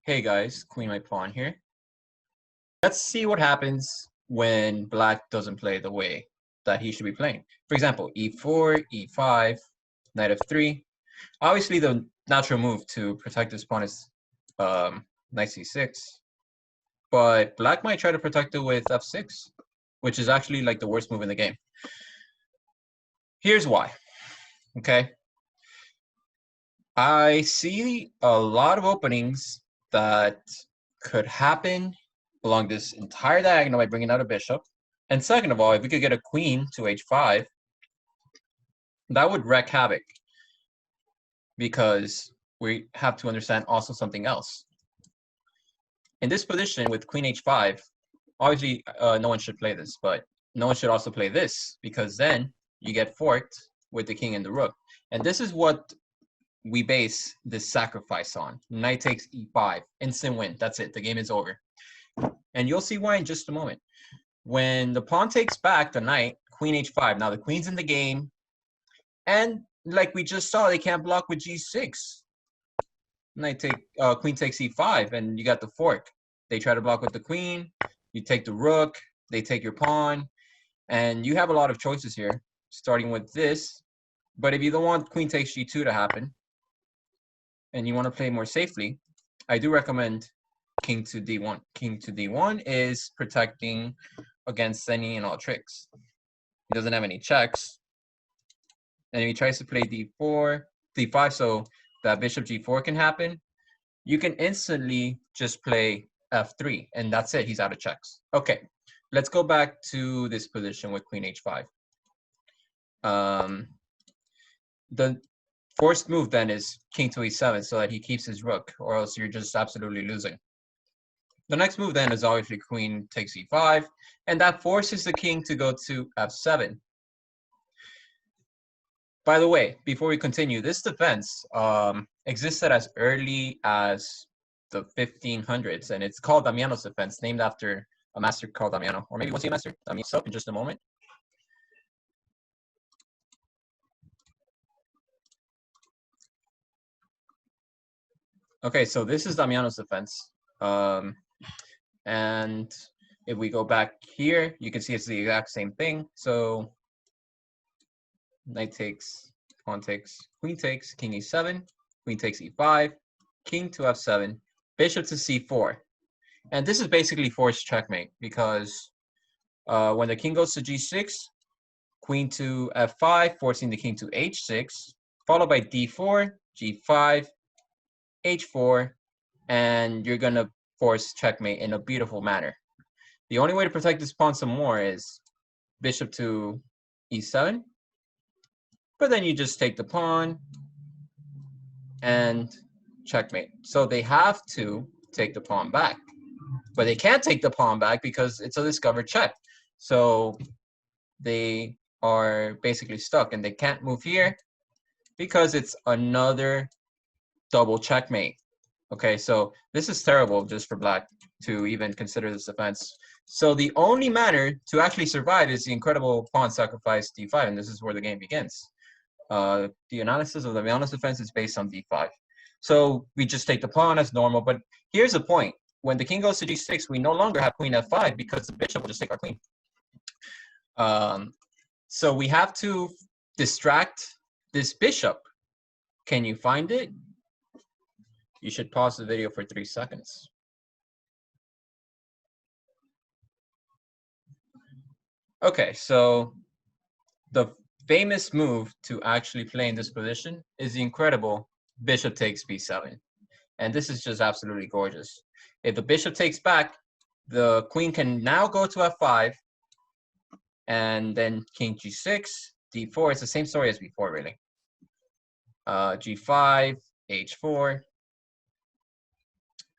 Hey guys, queen my pawn here. Let's see what happens when black doesn't play the way that he should be playing. For example, e4, e5, knight f3. Obviously, the natural move to protect this pawn is knight c6. But black might try to protect it with f6, which is actually like the worst move in the game. Here's why, okay? I see a lot of openings that could happen along this entire diagonal by bringing out a bishop. And second of all, if we could get a queen to h5, that would wreak havoc, because we have to understand also something else. In this position with queen h5, obviously no one should play this, but no one should also play this, because then you get forked with the king and the rook. And this is what we base this sacrifice on. Knight takes e5, instant win. That's it. The game is over. And you'll see why in just a moment. When the pawn takes back the knight, queen h5. Now the queen's in the game. And like we just saw, they can't block with g6. Queen takes e5, and you got the fork. They try to block with the queen. You take the rook. They take your pawn. And you have a lot of choices here, starting with this. But if you don't want queen takes g2 to happen, and you want to play more safely, I do recommend king to d1. King to d1 is protecting against any and all tricks. He doesn't have any checks. And if he tries to play d4, d5, so that bishop g4 can happen, you can instantly just play f3, and that's it. He's out of checks. Okay, let's go back to this position with queen h5. The forced move then is king to e7, so that he keeps his rook, or else you're just absolutely losing. The next move then is obviously queen takes e5, and that forces the king to go to f7. By the way, before we continue, this defense existed as early as the 1500s, and it's called Damiano's defense, named after a master called Damiano. Or maybe we'll see a master. I'll meet up in just a moment. Okay, so this is Damiano's defense. And if we go back here, you can see it's the exact same thing. So knight takes, pawn takes, queen takes, king e7, queen takes e5, king to f7, bishop to c4. And this is basically forced checkmate, because when the king goes to g6, queen to f5, forcing the king to h6, followed by d4, g5, h4, and you're going to force checkmate in a beautiful manner. The only way to protect this pawn some more is bishop to e7, but then you just take the pawn and checkmate. So they have to take the pawn back, but they can't take the pawn back because it's a discovered check. So they are basically stuck, and they can't move here because it's another double checkmate. Okay, so this is terrible just for black to even consider this defense. So the only manner to actually survive is the incredible pawn sacrifice d5, and this is where the game begins. The analysis of the Damiano's defense is based on d5. So we just take the pawn as normal, but here's the point. When the king goes to g6, we no longer have queen f5 because the bishop will just take our queen. So we have to distract this bishop. Can you find it? You should pause the video for 3 seconds. Okay, so the famous move to actually play in this position is the incredible bishop takes b7. And this is just absolutely gorgeous. If the bishop takes back, the queen can now go to f5, and then king g6, d4. It's the same story as before, really. G5, h4.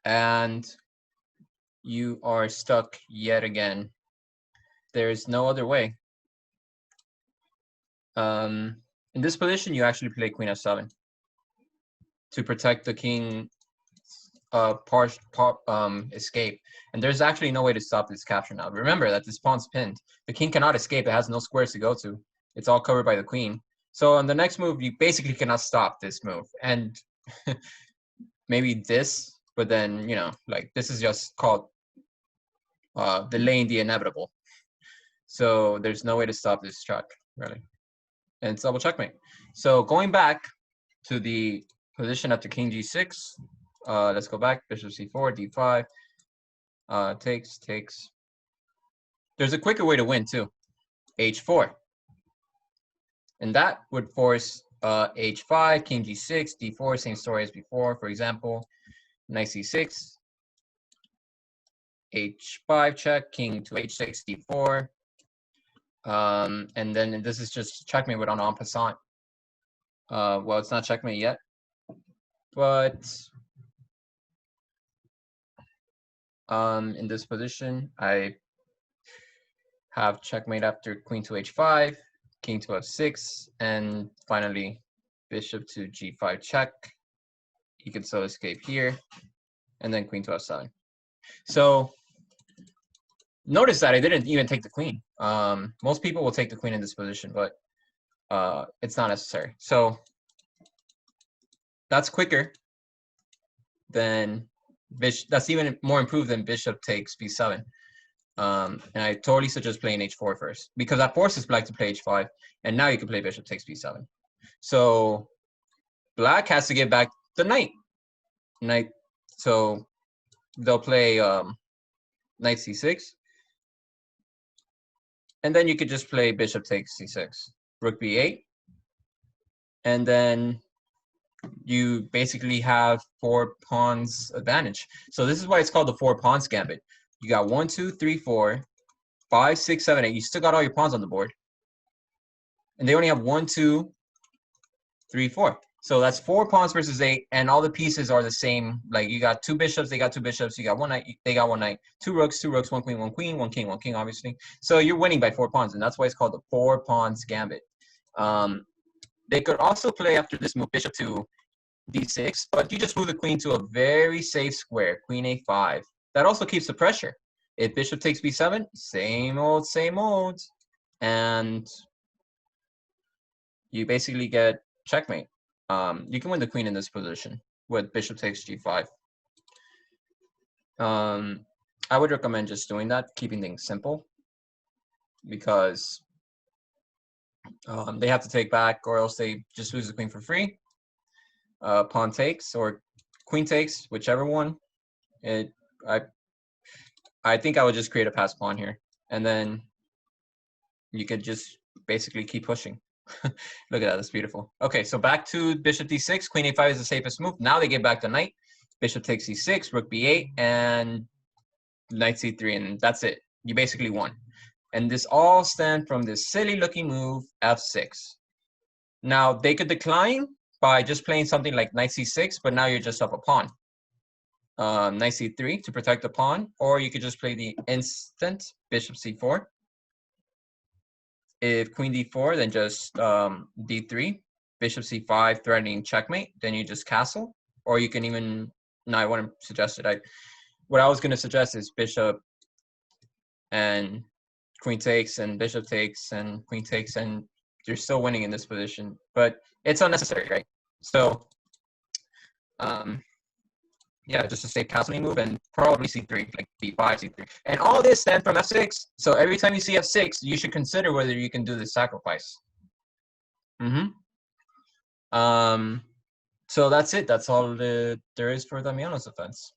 And you are stuck yet again. There's no other way. In this position, you actually play queen f7 to protect the king escape. And there's actually no way to stop this capture now. Remember that this pawn's pinned. The king cannot escape. It has no squares to go to. It's all covered by the queen. So on the next move, you basically cannot stop this move. And maybe this But then, you know, like this is just called delaying the inevitable. So there's no way to stop this track, really. And it's double checkmate. So going back to the position after king g6, let's go back, bishop c4, d5, takes. There's a quicker way to win too, h4. And that would force h5, king g6, d4, same story as before. For example, knight c6, h5 check, king to h6, d4. And then this is just checkmate with an en passant. Well, it's not checkmate yet, but in this position, I have checkmate after queen to h5, king to f6, and finally bishop to g5 check. You can still escape here, and then queen to f7. So notice that I didn't even take the queen. Most people will take the queen in this position, but it's not necessary. So that's quicker than bishop. That's even more improved than bishop takes b7. And I totally suggest playing h4 first, because that forces black to play h5, and now you can play bishop takes b7. So black has to get back the knight. So they'll play knight c6, and then you could just play bishop takes c6, rook b8, and then you basically have 4 pawns advantage. So this is why it's called the 4 pawns gambit. You got 1, 2, 3, 4, 5, 6, 7, 8. You still got all your pawns on the board. And they only have 1, 2, 3, 4. So that's 4 pawns versus 8, and all the pieces are the same. Like you got 2 bishops, they got 2 bishops, you got 1 knight, they got 1 knight, 2 rooks, 1 queen, 1 queen, 1 king, 1 king, obviously. So you're winning by 4 pawns, and that's why it's called the 4 pawns gambit. They could also play after this move bishop to d6, but you just move the queen to a very safe square, queen a5. That also keeps the pressure. If bishop takes b7, same old, same old. And you basically get checkmate. You can win the queen in this position with bishop takes g5. I would recommend just doing that, keeping things simple, because they have to take back, or else they just lose the queen for free. Pawn takes or queen takes, whichever one. I think I would just create a pass pawn here, and then you could just basically keep pushing. Look at that, that's beautiful. Okay, so back to bishop d6, queen a5 is the safest move. Now they get back to knight, bishop takes c6, rook b8, and knight c3, and that's it. You basically won. And this all stemmed from this silly looking move, f6. Now they could decline by just playing something like knight c6, but now you're just up a pawn. Knight c3 to protect the pawn, or you could just play the instant bishop c4. If queen d4, then just d3, bishop c5 threatening checkmate, then you just castle. Or you can even, no, I wouldn't suggest it. What I was going to suggest is bishop and queen takes and bishop takes and queen takes, and you're still winning in this position, but it's unnecessary, right? So yeah, just a safe castling move, and probably c3, like d5, c3. And all this stemmed from f6. So every time you see f6, you should consider whether you can do this sacrifice. So that's it. That's all there is for Damiano's defense.